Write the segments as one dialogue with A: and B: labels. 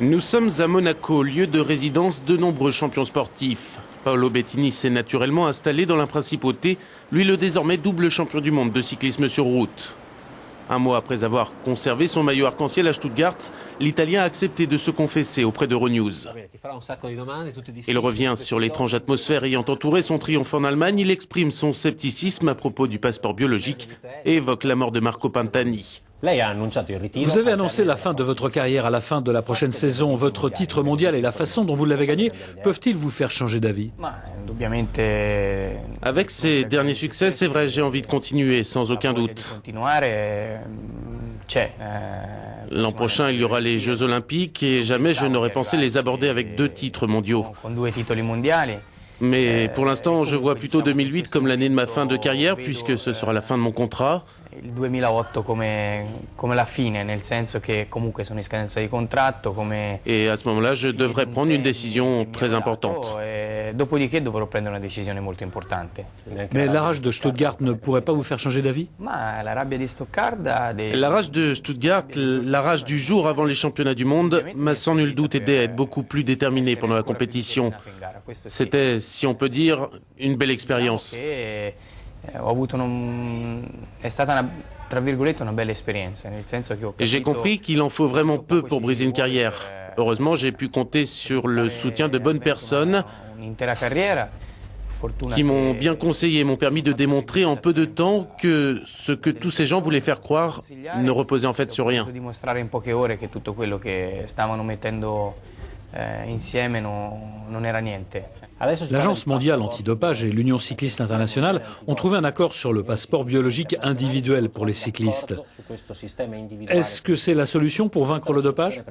A: Nous sommes à Monaco, lieu de résidence de nombreux champions sportifs. Paolo Bettini s'est naturellement installé dans la principauté, lui le désormais double champion du monde de cyclisme sur route. Un mois après avoir conservé son maillot arc-en-ciel à Stuttgart, l'Italien a accepté de se confesser auprès d'Euronews. Il revient sur l'étrange atmosphère ayant entouré son triomphe en Allemagne. Il exprime son scepticisme à propos du passeport biologique et évoque la mort de Marco Pantani.
B: Vous avez annoncé la fin de votre carrière à la fin de la prochaine saison. Votre titre mondial et la façon dont vous l'avez gagné peuvent-ils vous faire changer d'avis?
A: Avec ces derniers succès, c'est vrai, j'ai envie de continuer, sans aucun doute. L'an prochain, il y aura les Jeux Olympiques et jamais je n'aurais pensé les aborder avec 2 titres mondiaux. Mais pour l'instant, je vois plutôt 2008 comme l'année de ma fin de carrière, puisque ce sera la fin de mon contrat.
C: Il 2008 come la fine, nel senso che comunque sono in scadenza di contratto,
A: Et à ce moment-là, je devrais prendre une décision très importante.
C: Dopodiché dovrò prendere una decisione molto importante.
B: Mais la rage de Stuttgart ne pourrait pas vous faire changer d'avis?
C: La rabbia di Stuttgart,
A: La rage de Stuttgart, la rage du jour avant les championnats du monde, m'a sans nul doute aidé à être beaucoup plus déterminé pendant la compétition. C'était, si on peut dire, une belle expérience.
C: È stata tra virgolette una bella esperienza, nel senso che
A: Et j'ai compris qu'il en faut vraiment peu pour briser une carrière. Heureusement, j'ai pu compter sur le soutien de bonnes personnes qui m'ont bien conseillé, m'ont permis de démontrer en peu de temps que ce que tous ces gens voulaient faire croire ne reposait en fait sur rien.
C: Dimostrare in poche ore che tutto quello che stavano mettendo insieme non era niente.
B: L'Agence mondiale antidopage et l'Union cycliste internationale ont trouvé un accord sur le passeport biologique individuel pour les cyclistes. Est-ce que c'est la solution pour vaincre le dopage?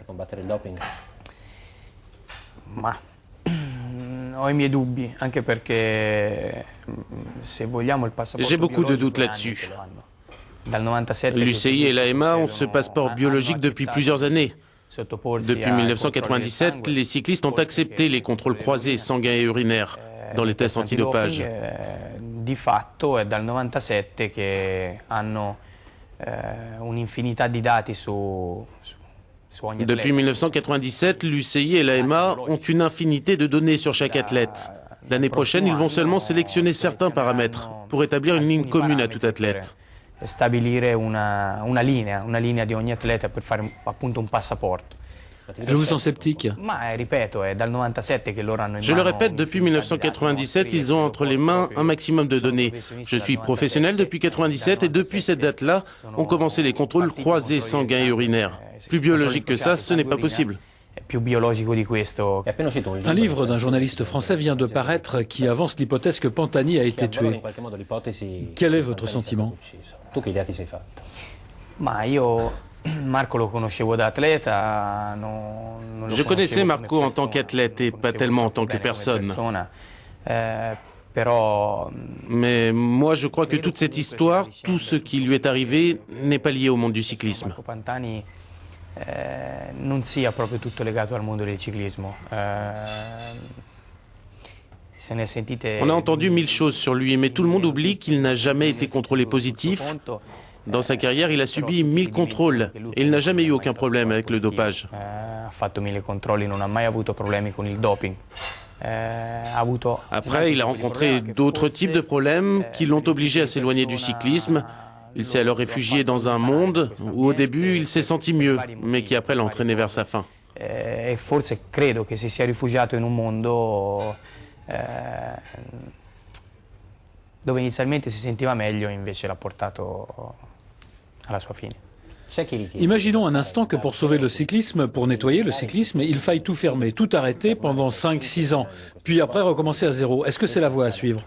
C: Ho i miei dubbi, anche perché se vogliamo il passaporto.
A: J'ai beaucoup de doutes là-dessus. L'UCI et l'AMA ont ce passeport biologique depuis plusieurs années. Depuis 1997, les cyclistes ont accepté les contrôles croisés sanguins et urinaires dans les tests antidopage.
C: Di fatto è dal 97 che hanno un'infinità di dati su ogni atleta.
A: Depuis 1997, l'UCI et l'AMA ont une infinité de données sur chaque athlète. L'année prochaine, ils vont seulement sélectionner certains paramètres pour établir une ligne commune à tout athlète.
C: Stabilire una linea di ogni atleta per fare appunto un passaporto.
B: Je vous sens sceptique.
C: Ma ripeto, è dal 97 che loro hanno in
A: Je le
C: mano
A: répète, depuis 1997, ils ont entre les mains un maximum de données. Je suis professionnel depuis 1997 et depuis cette date-là, ont commencé les contrôles croisés sanguins et urinaires. Plus biologique que ça, ce n'est pas possible.
B: Un livre d'un journaliste français vient de paraître qui avance l'hypothèse que Pantani a été tué. Quel est votre sentiment?
A: Je connaissais Marco en tant qu'athlète et pas tellement en tant que personne. Mais moi, je crois que toute cette histoire, tout ce qui lui est arrivé, n'est pas lié au monde du cyclisme.
C: Non sia proprio tutto legato al mondo del ciclismo.
A: On a entendu 1000 choses sur lui, mais tout le monde oublie qu'il n'a jamais été contrôlé positif. Dans sa carrière, il a subi 1000 contrôles et il n'a jamais eu aucun problème avec le dopage.
C: Ha fatto 1000 controlli, non ha mai avuto problemi con il doping.
A: Après, il a rencontré d'autres types de problèmes qui l'ont obligé à s'éloigner du cyclisme. Il s'est alors réfugié dans un monde où au début il s'est senti mieux, mais qui après l'a entraîné vers sa fin.
C: E forse credo che si sia rifugiato in un mondo dove inizialmente si sentiva meglio, invece l'ha portato alla sua fine.
B: Imaginons un instant que pour sauver le cyclisme, pour nettoyer le cyclisme, il faille tout fermer, tout arrêter pendant 5-6 ans, puis après recommencer à zéro. Est-ce que c'est la voie à suivre?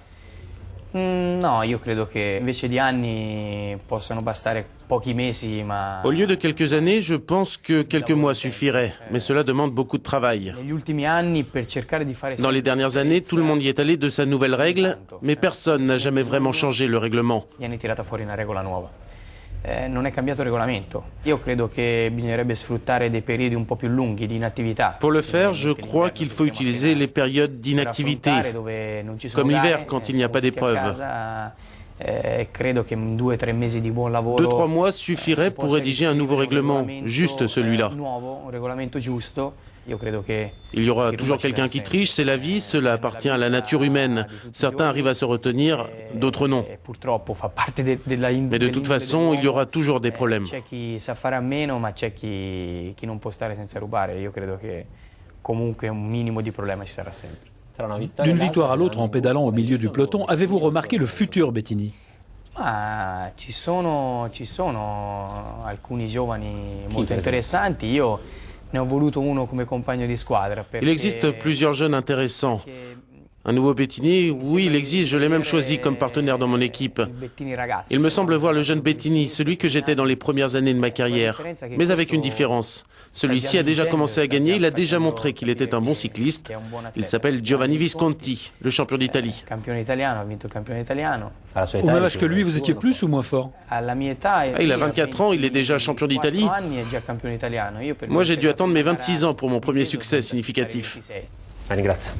C: No, io credo che invece di anni possano bastare pochi mesi, ma
A: Au lieu de quelques années, je pense que quelques mois suffiraient, mais cela demande beaucoup de travail.
C: negli ultimi anni per cercare di fare
A: Dans les dernières années, tout le monde y est allé de sa nouvelle règle, mais personne n'a jamais vraiment changé le règlement.
C: gli hanno tirata fuori una regola nuova. Non è cambiato il regolamento. Io credo che bisognerebbe sfruttare dei periodi un po' più lunghi di inattività.
A: Pour le faire, je crois qu'il faut utiliser les périodes d'inactivité, comme l'hiver quand il n'y a pas d'épreuve.
C: Credo che 2-3 mesi di buon lavoro
A: 2-3 mois suffiraient pour rédiger un nouveau règlement, juste celui-là.
C: nuovo, un regolamento giusto
A: Il y aura toujours quelqu'un qui triche, c'est la vie, cela appartient à la nature humaine. Certains arrivent à se retenir, d'autres non. Mais de toute façon, il y aura toujours des problèmes.
B: D'une victoire à l'autre en pédalant au milieu du peloton, avez-vous remarqué le futur Bettini?
C: Ci sono alcuni giovani molto interessanti. Io ne ho voluto uno come compagno di squadra.
A: Il existe plusieurs jeunes intéressants. Un nouveau Bettini, oui, il existe, je l'ai même choisi comme partenaire dans mon équipe. Il me semble voir le jeune Bettini, celui que j'étais dans les premières années de ma carrière, mais avec une différence. Celui-ci a déjà commencé à gagner, il a déjà montré qu'il était un bon cycliste. Il s'appelle Giovanni Visconti, le champion d'Italie.
B: Au même âge que lui, vous étiez plus ou moins fort?
A: Il a 24 ans, il est déjà champion d'Italie. Moi, j'ai dû attendre mes 26 ans pour mon premier succès significatif.
D: Grazie.